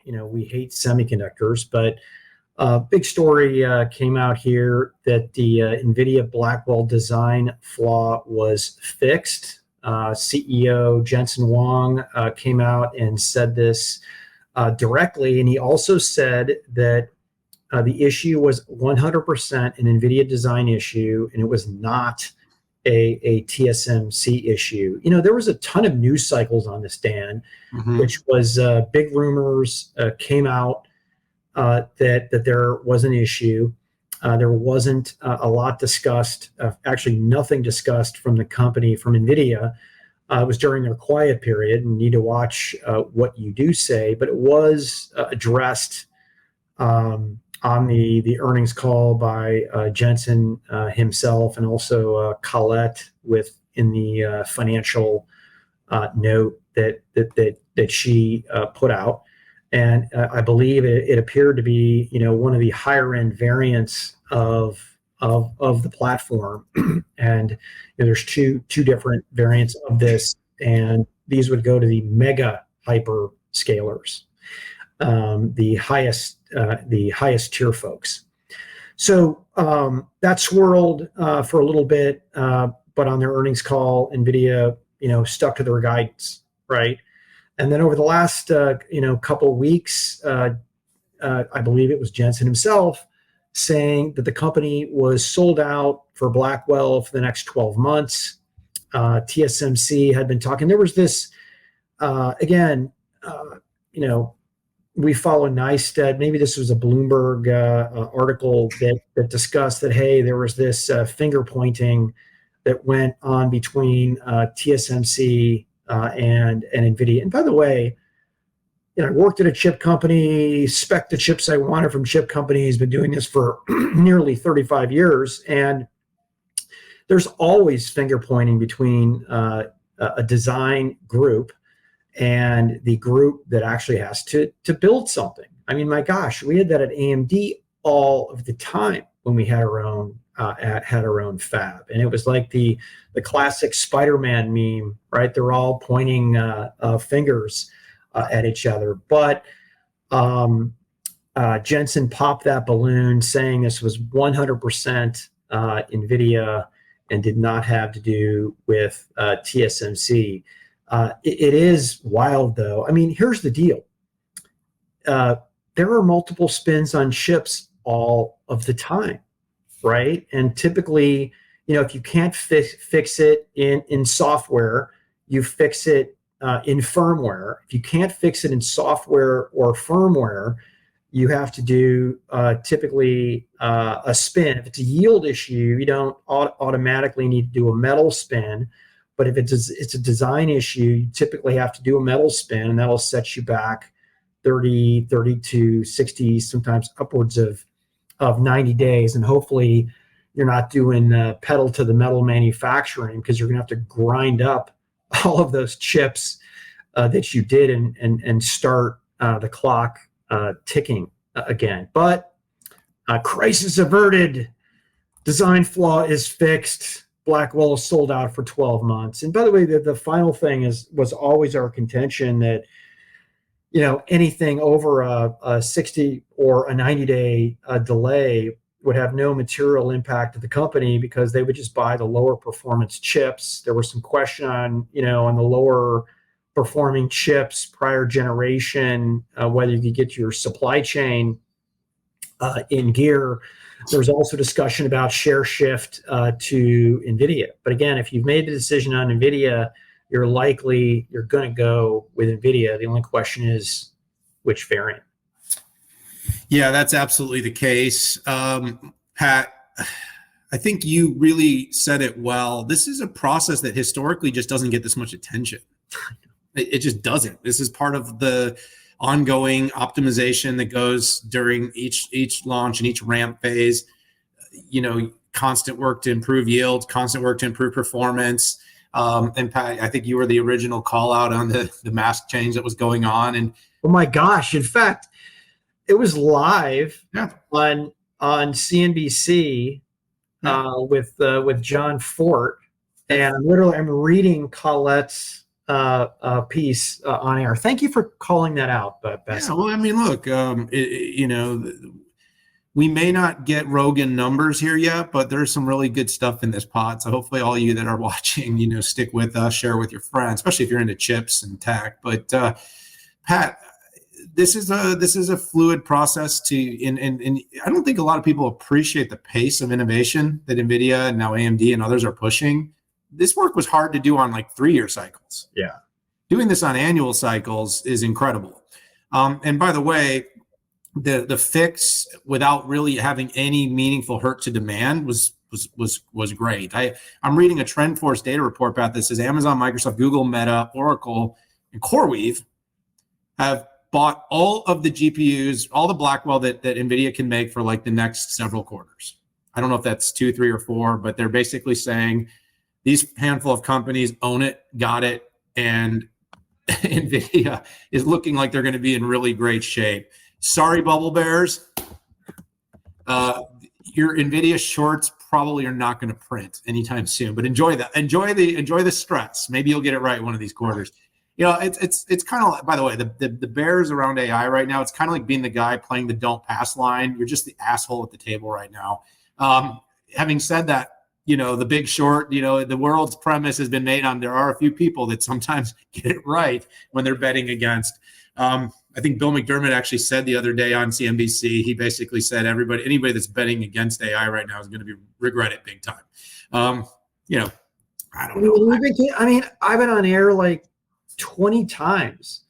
we hate semiconductors, but big story came out here that the NVIDIA Blackwell design flaw was fixed. CEO Jensen Huang came out and said this directly, and he also said that the issue was 100% an NVIDIA design issue, and it was not a TSMC issue. There was a ton of news cycles on this, Dan, which was big rumors came out that there was an issue. There wasn't a lot discussed, actually nothing discussed from the company, from NVIDIA. It was during their quiet period, and you need to watch what you do say, but it was addressed on the earnings call by Jensen himself, and also Colette in the financial note that she put out. And I believe it appeared to be one of the higher end variants of the platform. And there's two different variants of this, and these would go to the mega hyperscalers, the highest tier folks. So that swirled for a little bit, but on their earnings call, NVIDIA stuck to their guidance, right? And then over the last couple of weeks, I believe it was Jensen himself saying that the company was sold out for Blackwell for the next 12 months. TSMC had been talking. There was this, we follow Neistat. Maybe this was a Bloomberg article that discussed that, hey, there was this finger pointing that went on between TSMC and NVIDIA. And by the way, I worked at a chip company, spec'd the chips I wanted from chip companies, been doing this for nearly 35 years. And there's always finger pointing between a design group and the group that actually has to build something. I mean, my gosh, we had that at AMD all of the time when we had our own fab, and it was like the classic Spider-Man meme, right? They're all pointing fingers at each other. But Jensen popped that balloon, saying this was 100% NVIDIA and did not have to do with TSMC. It is wild, though. I mean, here's the deal. There are multiple spins on chips all of the time, right? And typically, if you can't fix it in software, you fix it in firmware. If you can't fix it in software or firmware, you have to do typically a spin. If it's a yield issue, you don't automatically need to do a metal spin. But if it's a design issue, you typically have to do a metal spin, and that'll set you back 30 to 60, sometimes upwards of 90 days. And hopefully you're not doing pedal to the metal manufacturing, because you're going to have to grind up all of those chips that you did and start the clock ticking again. But crisis averted. Design flaw is fixed. Blackwell is sold out for 12 months. And by the way, the final thing was always our contention that, anything over a 60 or a 90-day delay would have no material impact to the company, because they would just buy the lower performance chips. There was some question on the lower performing chips, prior generation, whether you could get your supply chain in gear. There's also discussion about share shift to NVIDIA. But again, if you've made the decision on NVIDIA, you're going to go with NVIDIA. The only question is which variant. Yeah, that's absolutely the case. Pat, I think you really said it well. This is a process that historically just doesn't get this much attention. It just doesn't. This is part of the ongoing optimization that goes during each launch and each ramp phase. Constant work to improve yield, constant work to improve performance. And Pat, I think you were the original call out on the mask change that was going on. And oh my gosh! In fact, it was live on CNBC with John Fort, and I'm reading Colette's piece on air. Thank you for calling that out, Bess. Yeah, well, I mean, look, we may not get Rogan numbers here yet, but there's some really good stuff in this pod. So hopefully all you that are watching, stick with us, share with your friends, especially if you're into chips and tech. But Pat, this is a fluid process and I don't think a lot of people appreciate the pace of innovation that NVIDIA and now AMD and others are pushing. This work was hard to do on like 3-year cycles. Yeah. Doing this on annual cycles is incredible. And by the way, the fix without really having any meaningful hurt to demand was great. I'm reading a TrendForce data report about this. Says Amazon, Microsoft, Google, Meta, Oracle, and CoreWeave have bought all of the GPUs, all the Blackwell that NVIDIA can make for like the next several quarters. I don't know if that's 2, 3, or 4, but they're basically saying these handful of companies own it, got it, and NVIDIA is looking like they're going to be in really great shape. Sorry, bubble bears. Your NVIDIA shorts probably are not going to print anytime soon, but enjoy that. Enjoy the stress. Maybe you'll get it right one of these quarters. It's kind of like, by the way, the bears around AI right now, it's kind of like being the guy playing the don't pass line. You're just the asshole at the table right now. Having said that, the Big Short, the world's premise has been made on there are a few people that sometimes get it right when they're betting against. I think Bill McDermott actually said the other day on CNBC, he basically said anybody that's betting against AI right now is going to regret it big time. I don't know. I mean, I've been on air like 20 times.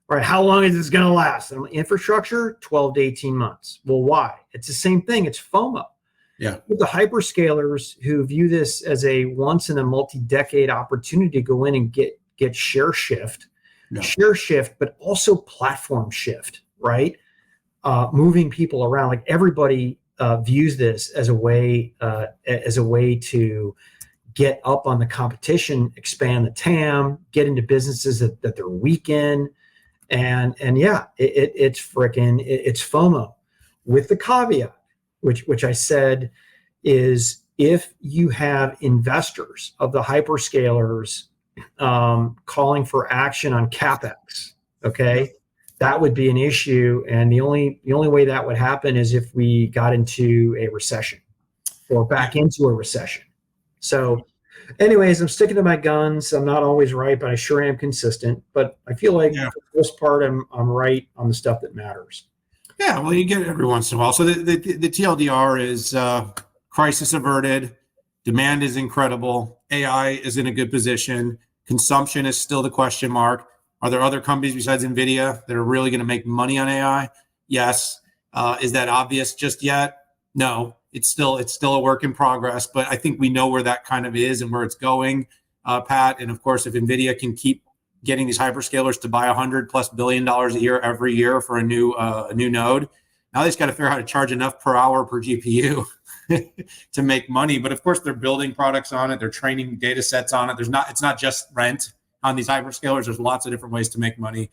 Right? How long is this going to last? Infrastructure, 12 to 18 months. Well, why? It's the same thing. It's FOMO. Yeah. The hyperscalers who view this as a once in a multi-decade opportunity to go in and get share shift, but also platform shift, right? Moving people around. Like everybody views this as a way to get up on the competition, expand the TAM, get into businesses that they're weak in, and yeah, it's FOMO, with the caveat, which I said is if you have investors of the hyperscalers calling for action on CapEx, okay, that would be an issue. And the only way that would happen is if we got into a recession or back into a recession. So anyways, I'm sticking to my guns. I'm not always right, but I sure am consistent. But I feel like for the most part, I'm right on the stuff that matters. Yeah, well, you get it every once in a while. So the TLDR is crisis averted. Demand is incredible. AI is in a good position. Consumption is still the question mark. Are there other companies besides NVIDIA that are really going to make money on AI? Yes. Is that obvious just yet? No. It's still a work in progress, but I think we know where that kind of is and where it's going, Pat. And of course, if NVIDIA can keep getting these hyperscalers to buy $100+ billion a year every year for a new node, now they just got to figure out how to charge enough per hour per GPU to make money. But of course, they're building products on it. They're training data sets on it. It's not just rent on these hyperscalers. There's lots of different ways to make money.